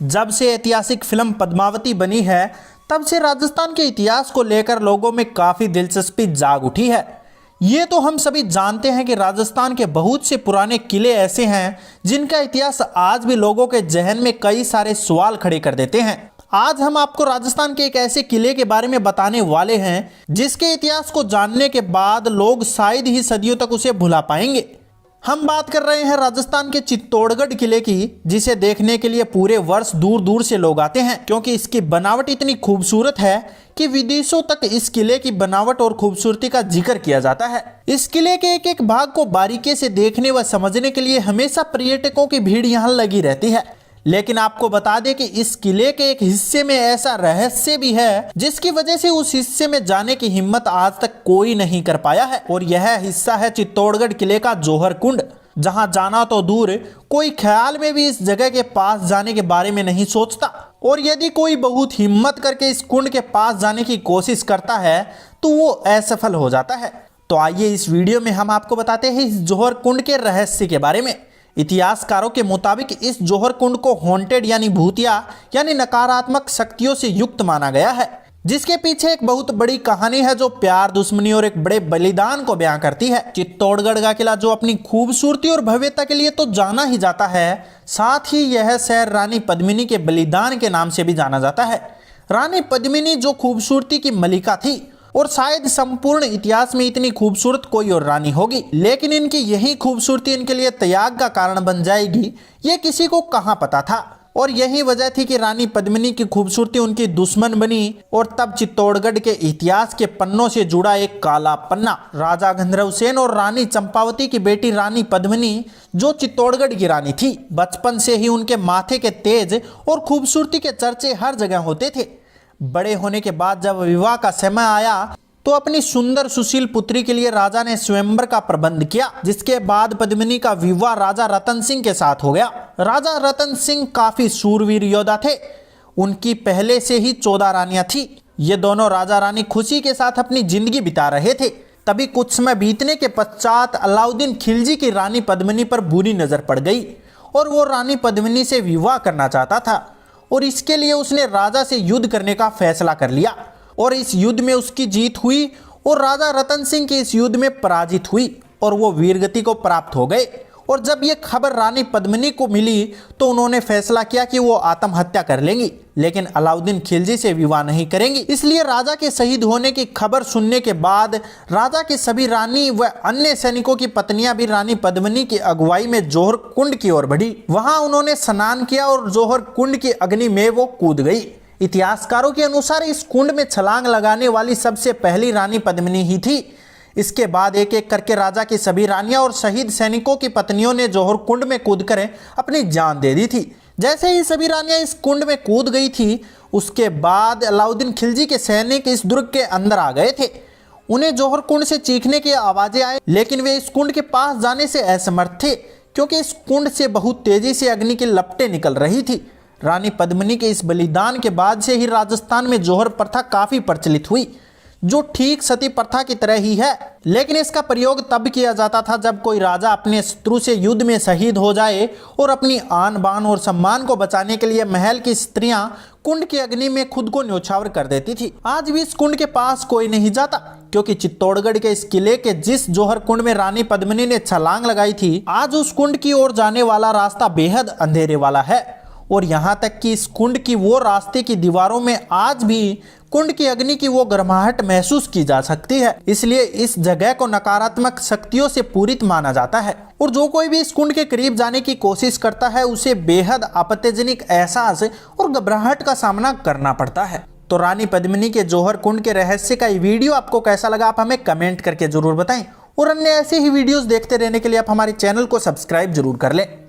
जब से ऐतिहासिक फिल्म पद्मावती बनी है तब से राजस्थान के इतिहास को लेकर लोगों में काफ़ी दिलचस्पी जाग उठी है। ये तो हम सभी जानते हैं कि राजस्थान के बहुत से पुराने किले ऐसे हैं जिनका इतिहास आज भी लोगों के जहन में कई सारे सवाल खड़े कर देते हैं। आज हम आपको राजस्थान के एक ऐसे किले के बारे में बताने वाले हैं जिसके इतिहास को जानने के बाद लोग शायद ही सदियों तक उसे भुला पाएंगे। हम बात कर रहे हैं राजस्थान के चित्तौड़गढ़ किले की, जिसे देखने के लिए पूरे वर्ष दूर दूर से लोग आते हैं क्योंकि इसकी बनावट इतनी खूबसूरत है कि विदेशों तक इस किले की बनावट और खूबसूरती का जिक्र किया जाता है। इस किले के एक एक भाग को बारीकी से देखने व समझने के लिए हमेशा पर्यटकों की भीड़ यहाँ लगी रहती है। लेकिन आपको बता दें कि इस किले के एक हिस्से में ऐसा रहस्य भी है जिसकी वजह से उस हिस्से में जाने की हिम्मत आज तक कोई नहीं कर पाया है, और यह हिस्सा है चित्तौड़गढ़ किले का जौहर कुंड, जहां जाना तो दूर कोई ख्याल में भी इस जगह के पास जाने के बारे में नहीं सोचता। और यदि कोई बहुत हिम्मत करके इस कुंड के पास जाने की कोशिश करता है तो वो असफल हो जाता है। तो आइए इस वीडियो में हम आपको बताते हैं इस जौहर कुंड के रहस्य के बारे में। इतिहासकारों के मुताबिक इस जौहर कुंड को हॉन्टेड यानी भूतिया यानी नकारात्मक शक्तियों से युक्त माना गया है, जिसके पीछे एक बहुत बड़ी कहानी है जो प्यार, दुश्मनी और एक बड़े बलिदान को बयां करती है। चित्तौड़गढ़ का किला जो अपनी खूबसूरती और भव्यता के लिए तो जाना ही जाता है, साथ ही यह शहर रानी पद्मिनी के बलिदान के नाम से भी जाना जाता है। रानी पद्मिनी जो खूबसूरती की मलिका थी और शायद संपूर्ण इतिहास में इतनी खूबसूरत कोई और रानी होगी, लेकिन इनकी यही खूबसूरती इनके लिए त्याग का कारण बन जाएगी, ये किसी को कहाँ पता था। और यही वजह थी कि रानी पद्मिनी की खूबसूरती उनकी दुश्मन बनी, और तब चित्तौड़गढ़ के इतिहास के पन्नों से जुड़ा एक काला पन्ना राजा गंधर्वसेन और रानी चंपावती की बेटी रानी पद्मिनी, जो चित्तौड़गढ़ की रानी थी, बचपन से ही उनके माथे के तेज और खूबसूरती के चर्चे हर जगह होते थे। बड़े होने के बाद जब विवाह का समय आया तो अपनी सुंदर सुशील पुत्री के लिए राजा ने स्वयंवर का प्रबंध किया, जिसके बाद पद्मिनी का विवाह राजा रतन सिंह के साथ हो गया। राजा रतन सिंह काफी शूरवीर योद्धा थे, उनकी पहले से ही 14 रानियां थी। ये दोनों राजा रानी खुशी के साथ अपनी जिंदगी बिता रहे थे। तभी कुछ समय बीतने के पश्चात अलाउद्दीन खिलजी की रानी पद्मिनी पर बुरी नजर पड़ गई और वो रानी पद्मिनी से विवाह करना चाहता था, और इसके लिए उसने राजा से युद्ध करने का फैसला कर लिया। और इस युद्ध में उसकी जीत हुई और राजा रतन सिंह की इस युद्ध में पराजित हुई और वो वीरगति को प्राप्त हो गए। और जब ये खबर रानी पद्मिनी को मिली तो उन्होंने फैसला किया कि वो आत्महत्या कर लेंगी, लेकिन अलाउद्दीन खिलजी से विवाह नहीं करेंगी। इसलिए राजा के शहीद होने की खबर सुनने के बाद राजा की सभी रानी व अन्य सैनिकों की पत्नियां भी रानी पद्मिनी की अगुवाई में जौहर कुंड की ओर बढ़ी। वहां उन्होंने स्नान किया और जौहर कुंड की अग्नि में वो कूद गई। इतिहासकारों के अनुसार इस कुंड में छलांग लगाने वाली सबसे पहली रानी पद्मिनी ही थी। इसके बाद एक एक करके राजा की सभी रानियां और शहीद सैनिकों की पत्नियों ने जौहर कुंड में कूदकर अपनी जान दे दी थी। जैसे ही सभी रानियां इस कुंड में कूद गई थी, उसके बाद अलाउद्दीन खिलजी के सैनिक इस दुर्ग के अंदर आ गए थे। उन्हें जौहर कुंड से चीखने की आवाजें आई, लेकिन वे इस कुंड के पास जाने से असमर्थ थे क्योंकि इस कुंड से बहुत तेजी से अग्नि की लपटें निकल रही थी। रानी पद्मिनी के इस बलिदान के बाद से ही राजस्थान में जौहर प्रथा काफी प्रचलित हुई, जो ठीक सती प्रथा की तरह ही है, लेकिन इसका प्रयोग तब किया जाता था जब कोई राजा अपने शत्रु से युद्ध में शहीद हो जाए और अपनी आन बान और सम्मान को बचाने के लिए महल की स्त्रियां कुंड की अग्नि में खुद को न्यौछावर कर देती थी। आज भी इस कुंड के पास कोई नहीं जाता क्योंकि चित्तौड़गढ़ के इस किले के जिस जौहर कुंड में रानी पद्मिनी ने छलांग लगाई थी, आज उस कुंड की ओर जाने वाला रास्ता बेहद अंधेरे वाला है। और यहाँ तक कि इस कुंड की वो रास्ते की दीवारों में आज भी कुंड की अग्नि की वो गर्माहट महसूस की जा सकती है। इसलिए इस जगह को नकारात्मक शक्तियों से पूरित माना जाता है, और जो कोई भी इस कुंड के करीब जाने की कोशिश करता है उसे बेहद आपत्तिजनक एहसास और घबराहट का सामना करना पड़ता है। तो रानी पद्मिनी के जौहर कुंड के रहस्य का ये वीडियो आपको कैसा लगा, आप हमें कमेंट करके जरूर बताएं, और अन्य ऐसे ही वीडियोस देखते रहने के लिए आप हमारे चैनल को सब्सक्राइब जरूर कर लें।